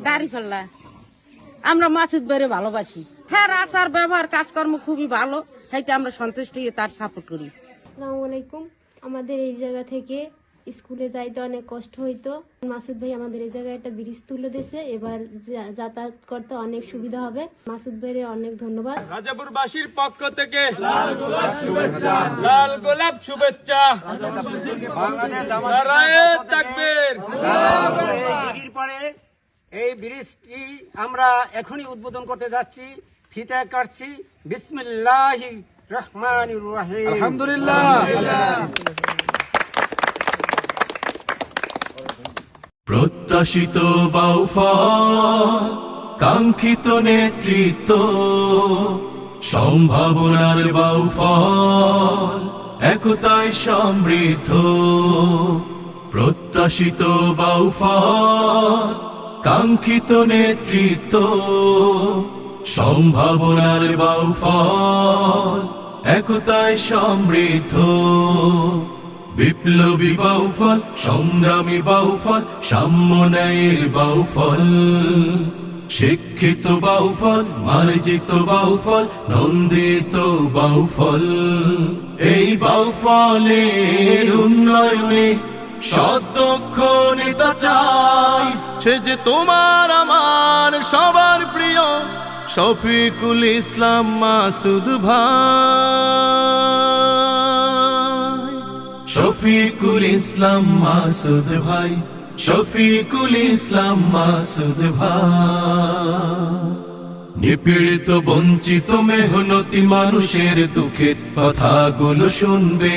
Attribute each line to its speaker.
Speaker 1: দাঁড়িপাল্লা। আমরা মাসুদ ভাইরে ভালোবাসি। হ্যাঁ, আচার ব্যবহার কাজকর্ম খুবই ভালো, হয়তো আমরা সন্তুষ্ট হয়ে তার সাপোর্ট করি।
Speaker 2: আসসালামু আলাইকুম। আমাদের এই জায়গা থেকে স্কুলে যাইতে অনেক কষ্ট হইতো। মাসুদ ভাই আমাদের এই জায়গায় একটা ব্রিজ তুলে দিয়েছে, এবার যাতায়াত করতে অনেক সুবিধা হবে। মাসুদ ভাইয়ের অনেক ধন্যবাদ।
Speaker 3: রাজাপুরবাসীর পক্ষ থেকে লাল গোলাপ শুভেচ্ছা। নারায়ে তাকবীর।
Speaker 4: এই ব্রিজটি আমরা এখনই উদ্বোধন করতে যাচ্ছি, ফিতা কাটছি। বিসমিল্লাহির রহমানির রহিম।
Speaker 3: আলহামদুলিল্লাহ।
Speaker 5: প্রত্যাশিত বাউফল, কাঙ্ক্ষিত নেতৃত্ব, সম্ভাবনার বাউফল, একতায় সমৃদ্ধ। প্রত্যাশিত বাউফল, কাঙ্ক্ষিত নেতৃত্ব, সম্ভাবনার বাউফল, একতায় সমৃদ্ধ। বিপ্লবী বাউফল, সংগ্রামী বাউফল, সাম্যের বাউফল, শিক্ষিত বাউফল, মার্জিত বাউফল, নন্দিত বাউফল। এই বাউফলের উন্নয়নে সদক্ষ নেতা চাই, সে যে তোমার আমার সবার প্রিয় শফিকুল ইসলাম মাসুদ ভাই। শফিকুল ইসলাম মাসুদ ভাই, শফিকুল ইসলাম মাসুদ ভাই। নিপীড়িত বঞ্চিত মেহনতি মানুষের দুঃখের কথাগুলো শুনবে।